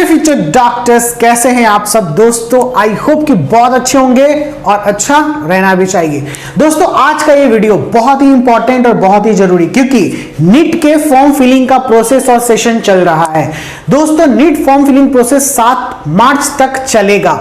Future doctors, कैसे हैं आप सब दोस्तों। आई होप कि बहुत अच्छे होंगे और अच्छा रहना भी चाहिए। दोस्तों आज का ये वीडियो बहुत ही इंपॉर्टेंट और बहुत ही जरूरी, क्योंकि नीट के फॉर्म फिलिंग का प्रोसेस और सेशन चल रहा है। दोस्तों नीट फॉर्म फिलिंग प्रोसेस 7 मार्च तक चलेगा।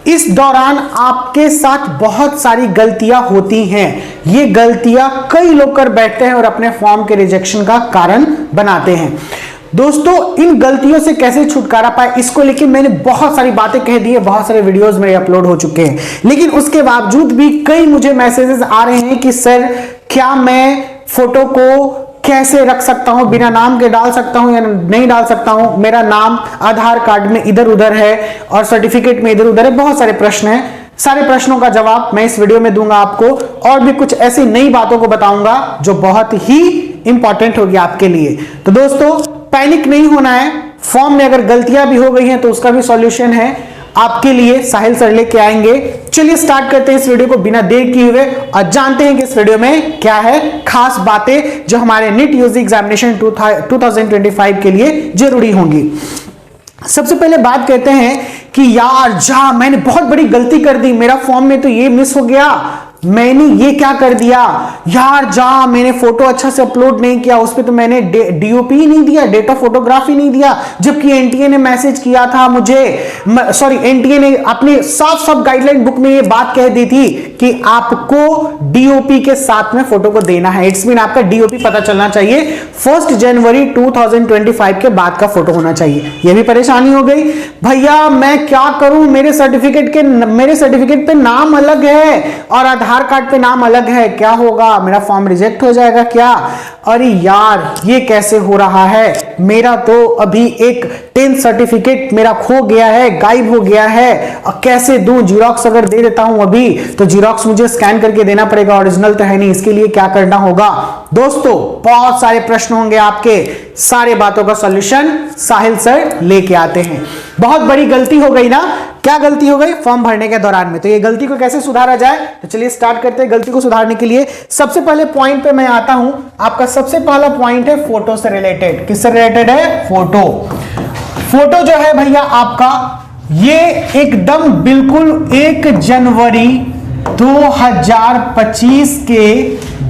इस दौरान आपके साथ बहुत सारी गलतियां होती हैं। ये गलतियां कई लोग कर बैठते हैं और अपने फॉर्म के रिजेक्शन का कारण बनाते हैं। दोस्तों इन गलतियों से कैसे छुटकारा पाए, इसको लेके मैंने बहुत सारी बातें कह दी है, बहुत सारे वीडियोस मेरे अपलोड हो चुके हैं, लेकिन उसके बावजूद भी कई मुझे मैसेजेस आ रहे हैं कि सर क्या मैं फोटो को कैसे रख सकता हूं, बिना नाम के डाल सकता हूं या नहीं डाल सकता हूं, मेरा नाम आधार कार्ड में इधर उधर है और सर्टिफिकेट में इधर उधर है। बहुत सारे प्रश्न हैं, सारे प्रश्नों का जवाब मैं इस वीडियो में दूंगा आपको, और भी कुछ ऐसी नई बातों को बताऊंगा जो बहुत ही इंपॉर्टेंट होगी आपके लिए। तो दोस्तों पैनिक नहीं होना है। फॉर्म में अगर गलतियां भी हो गई हैं तो उसका भी सॉल्यूशन है आपके लिए, साहिल सर लेके आएंगे। चलिए स्टार्ट करते हैं इस वीडियो को बिना देर किए हुए और जानते हैं कि इस वीडियो में क्या है खास बातें जो हमारे नीट यूजी एग्जामिनेशन 2025 के लिए जरूरी होंगी। सबसे पहले बात करते हैं कि यार जा मैंने बहुत बड़ी गलती कर दी, मेरा फॉर्म में तो ये मिस हो गया, मैंने ये क्या कर दिया यार, जा मैंने फोटो अच्छा से अपलोड नहीं किया, उस पे तो मैंने डीओपी ही नहीं दिया, डेट ऑफ फोटोग्राफी नहीं दिया, जबकि एनटीए ने मैसेज किया था मुझे, सॉरी एनटीए ने अपने साफ गाइडलाइन बुक में ये बात कह दी थी कि आपको डीओपी के साथ में फोटो को देना है। इट्स मीन आपका डीओपी पता चलना चाहिए, 1 जनवरी 2025 के बाद का फोटो होना चाहिए। ये भी परेशानी हो गई, भैया मैं क्या करूं, मेरे सर्टिफिकेट पे नाम अलग है और आधार कार्ड पे नाम अलग है, क्या होगा, मेरा फॉर्म रिजेक्ट हो जाएगा क्या। अरे यार ये कैसे हो रहा है, मेरा तो अभी एक 10th सर्टिफिकेट मेरा खो गया है, गायब हो गया है, और कैसे दूं, जीरोक्स अगर दे देता हूं अभी तो जीरोक्स मुझे स्कैन करके देना पड़ेगा, ओरिजिनल तो है नहीं, इसके लिए क्या करना होगा। दोस्तों बहुत सारे प्रश्न होंगे आपके, सारे बातों का सॉल्यूशन साहिल सर लेके आते हैं। बहुत बड़ी गलती हो गई ना, क्या गलती हो गई फॉर्म भरने के दौरान में, तो ये गलती को कैसे सुधारा जाए, तो चलिए स्टार्ट करते हैं। गलती को सुधारने के लिए सबसे पहले पॉइंट पे मैं आता हूं। आपका सबसे पहला पॉइंट है फोटो से रिलेटेड। किससे रिलेटेड है? फोटो जो है भैया आपका ये एकदम बिल्कुल 1 जनवरी 2025 के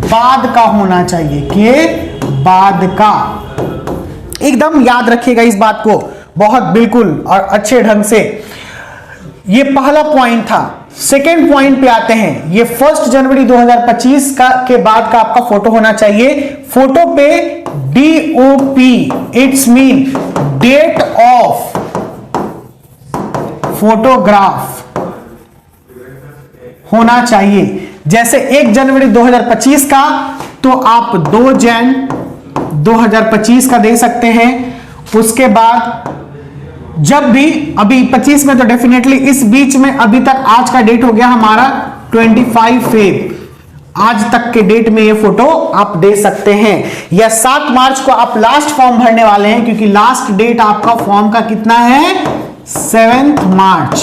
बाद का होना चाहिए, के बाद का। एकदम याद रखिएगा इस बात को बहुत बिल्कुल और अच्छे ढंग से। ये पहला पॉइंट था। सेकेंड पॉइंट पे आते हैं, ये 1 जनवरी 2025 का के बाद का आपका फोटो होना चाहिए। फोटो पे DOP it's mean date of photograph होना चाहिए। जैसे 1 जनवरी 2025 का तो आप 2 जन 2025 का दे सकते हैं। उसके बाद जब भी अभी 25 में तो डेफिनेटली इस बीच में अभी तक आज का डेट हो गया हमारा 25 फेब, आज तक के डेट में ये फोटो आप दे सकते हैं। या 7 मार्च को आप लास्ट फॉर्म भरने वाले हैं, क्योंकि लास्ट डेट आपका फॉर्म का कितना है 7 मार्च,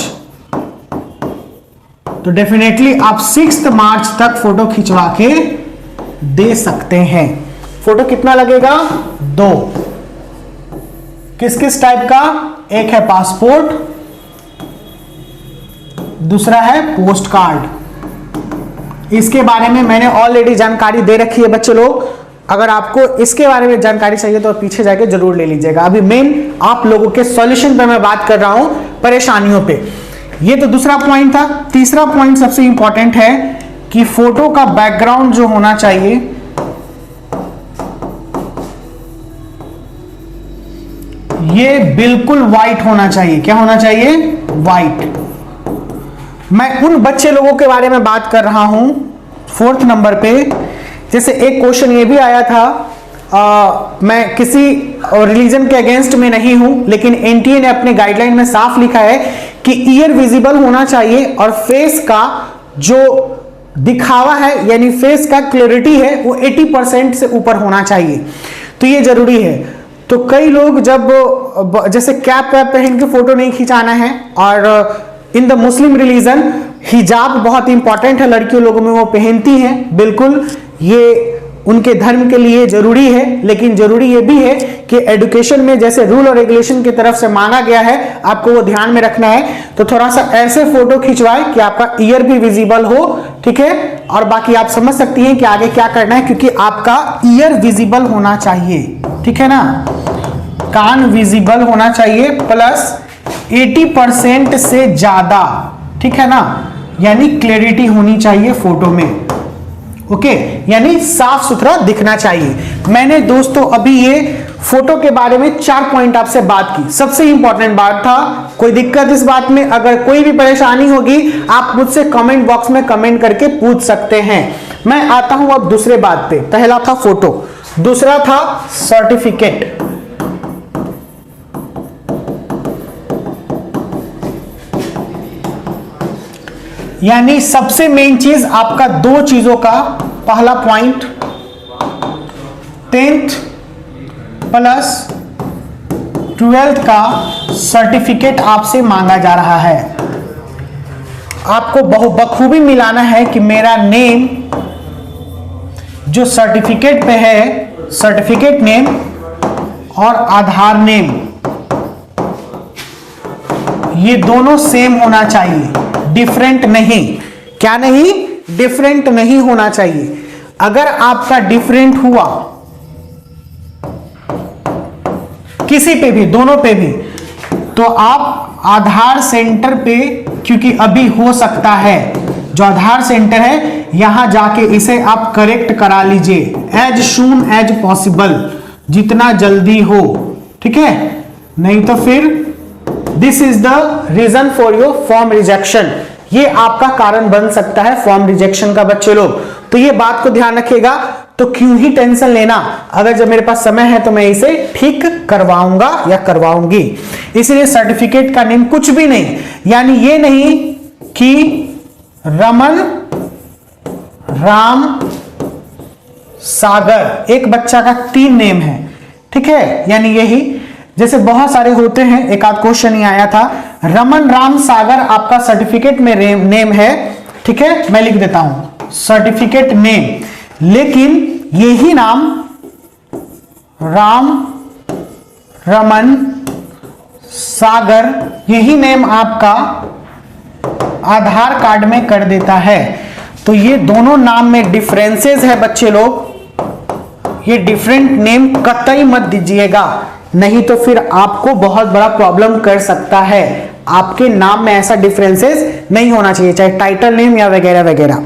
तो डेफिनेटली आप 6 मार्च तक फोटो खिंचवा के दे सकते हैं। फोटो कितना लगेगा? 2। किस किस टाइप का? एक है पासपोर्ट, दूसरा है पोस्ट कार्ड। इसके बारे में मैंने ऑलरेडी जानकारी दे रखी है बच्चे लोग, अगर आपको इसके बारे में जानकारी चाहिए तो पीछे जाके जरूर ले लीजिएगा। अभी मेन आप लोगों के सॉल्यूशन पे मैं बात कर रहा हूं, परेशानियों पे। ये तो दूसरा पॉइंट था। तीसरा पॉइंट सबसे इंपॉर्टेंट है कि फोटो का बैकग्राउंड जो होना चाहिए ये बिल्कुल व्हाइट होना चाहिए। क्या होना चाहिए? व्हाइट। मैं उन बच्चे लोगों के बारे में बात कर रहा हूं 4th नंबर पे। जैसे एक क्वेश्चन ये भी आया था, मैं किसी रिलीजन के अगेंस्ट में नहीं हूं, लेकिन एनटीए ने अपने गाइडलाइन में साफ लिखा है कि ईयर विजिबल होना चाहिए और फेस का जो दिखावा है यानी फेस का क्लैरिटी है वो 80% से ऊपर होना चाहिए, तो ये जरूरी है। तो कई लोग जब जैसे कैप वैप पहन के फोटो नहीं खिंचाना है, और इन द मुस्लिम रिलीजन हिजाब बहुत इंपॉर्टेंट है, लड़कियों लोगों में वो पहनती हैं बिल्कुल, ये उनके धर्म के लिए जरूरी है, लेकिन जरूरी ये भी है कि एजुकेशन में जैसे रूल और रेगुलेशन की तरफ से मांगा गया है, आपको वो ध्यान में रखना है। तो थोड़ा सा ऐसे फोटो खिंचवाए कि आपका ईयर भी विजिबल हो, ठीक है। और बाकी आप समझ सकती हैं कि आगे क्या करना है, क्योंकि आपका ईयर विजिबल होना चाहिए, ठीक है ना, कान विजिबल होना चाहिए प्लस 80% से ज्यादा, ठीक है ना, यानी क्लैरिटी होनी चाहिए फोटो में, ओके, यानी साफ सुथरा दिखना चाहिए। मैंने दोस्तों अभी ये फोटो के बारे में 4 पॉइंट आपसे बात की, सबसे इंपॉर्टेंट बात था। कोई दिक्कत इस बात में, अगर कोई भी परेशानी होगी आप मुझसे कमेंट बॉक्स में कमेंट करके पूछ सकते हैं। मैं आता हूं अब दूसरे बात पे। पहला था फोटो, दूसरा था सर्टिफिकेट। यानी सबसे मेन चीज आपका 2 चीजों का, पहला पॉइंट 10th प्लस 12th का सर्टिफिकेट आपसे मांगा जा रहा है। आपको बखूबी मिलाना है कि मेरा नेम जो सर्टिफिकेट पे है, सर्टिफिकेट नेम और आधार नेम, ये दोनों सेम होना चाहिए, डिफरेंट नहीं। क्या नहीं? डिफरेंट नहीं होना चाहिए। अगर आपका डिफरेंट हुआ किसी पे भी, दोनों पे भी, तो आप आधार सेंटर पे, क्योंकि अभी हो सकता है जो आधार सेंटर है यहां जाके इसे आप करेक्ट करा लीजिए एज सून एज पॉसिबल, जितना जल्दी हो, ठीक है। नहीं तो फिर this is the reason for your form rejection, ये आपका कारण बन सकता है फॉर्म रिजेक्शन का बच्चे लोग। तो ये बात को ध्यान रखिएगा। तो क्यों ही टेंशन लेना, अगर जब मेरे पास समय है तो मैं इसे ठीक करवाऊंगा या करवाऊंगी। इसलिए सर्टिफिकेट का नेम कुछ भी नहीं, यानी ये नहीं कि रमन राम सागर, एक बच्चा का 3 नेम है, ठीक है। यानी यही, जैसे बहुत सारे होते हैं, एक आध क्वेश्चन ही आया था, रमन राम सागर आपका सर्टिफिकेट में नेम है, ठीक है। मैं लिख देता हूं सर्टिफिकेट नेम, लेकिन यही नाम राम रमन सागर, यही नेम आपका आधार कार्ड में कर देता है। तो ये दोनों नाम में डिफरेंसेस है बच्चे लोग, ये डिफरेंट नेम कतई मत दीजिएगा, नहीं तो फिर आपको बहुत बड़ा प्रॉब्लम कर सकता है। आपके नाम में ऐसा डिफरेंसेस नहीं होना चाहिए, चाहे टाइटल नेम या वगैरह वगैरह।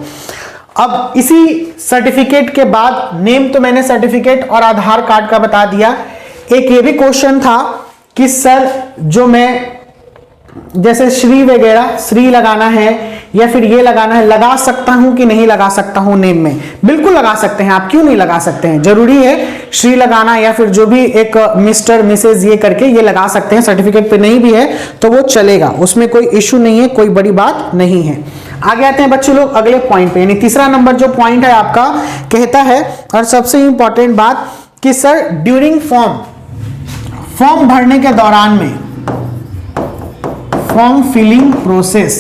अब इसी सर्टिफिकेट के बाद, नेम तो मैंने सर्टिफिकेट और आधार कार्ड का बता दिया। एक ये भी क्वेश्चन था कि सर जो मैं जैसे श्री वगैरह, श्री लगाना है या फिर ये लगाना है, लगा सकता हूं कि नहीं लगा सकता हूं नेम में? बिल्कुल लगा सकते हैं आप, क्यों नहीं लगा सकते हैं, जरूरी है श्री लगाना, या फिर जो भी एक मिस्टर मिसेज ये करके ये लगा सकते हैं। सर्टिफिकेट पे नहीं भी है तो वो चलेगा, उसमें कोई इश्यू नहीं है, कोई बड़ी बात नहीं है। आगे आते हैं बच्चे लोग अगले पॉइंट पे, यानी तीसरा नंबर जो पॉइंट है आपका कहता है, और सबसे इंपॉर्टेंट बात कि सर ड्यूरिंग फॉर्म भरने के दौरान में, फॉर्म फिलिंग प्रोसेस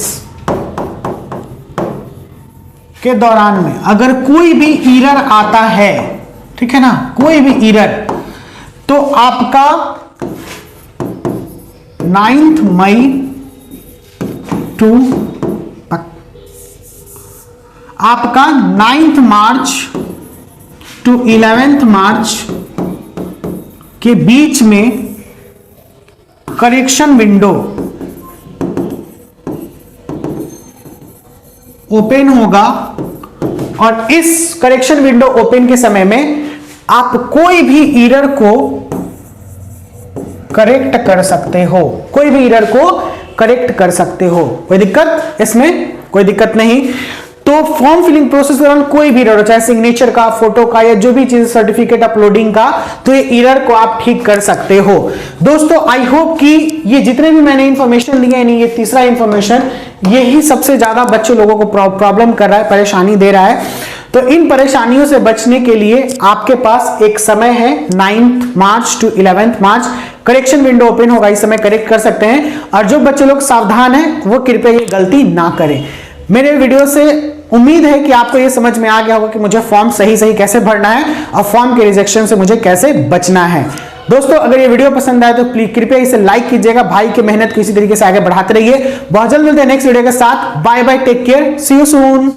के दौरान में अगर कोई भी एरर आता है, ठीक है ना, कोई भी एरर, तो आपका 9 मई टू आपका 9 मार्च टू 11 मार्च के बीच में करेक्शन विंडो ओपन होगा, और इस करेक्शन विंडो ओपन के समय में आप कोई भी एरर को करेक्ट कर सकते हो, कोई भी एरर को करेक्ट कर सकते हो। कोई दिक्कत इसमें? कोई दिक्कत नहीं। तो फॉर्म फिलिंग प्रोसेस के दौरान कोई भी एरर हो, चाहे सिग्नेचर का, फोटो का, या जो भी चीज, सर्टिफिकेट अपलोडिंग का, तो ये एरर को आप ठीक कर सकते हो। दोस्तों आई होप कि ये जितने भी मैंने इंफॉर्मेशन दिया, यानी ये तीसरा इंफॉर्मेशन, यही सबसे ज्यादा बच्चे लोगों को प्रॉब्लम कर रहा है, परेशानी दे रहा है। तो इन परेशानियों से बचने के लिए आपके पास एक समय है, 9 मार्च टू 11 मार्च करेक्शन विंडो ओपन होगा, इस समय करेक्ट कर सकते हैं। और जो बच्चे लोग सावधान हैं वो कृपया ये गलती ना करें। मेरे वीडियो से उम्मीद है कि आपको यह समझ में आ गया होगा कि मुझे फॉर्म सही कैसे भरना है और फॉर्म के रिजेक्शन से मुझे कैसे बचना है। दोस्तों अगर ये वीडियो पसंद आए तो प्लीज कृपया इसे लाइक कीजिएगा। भाई की मेहनत को इसी तरीके से आगे बढ़ाते रहिए। बहुत जल्द मिलते हैं नेक्स्ट वीडियो के साथ। Bye bye, take care, see you soon.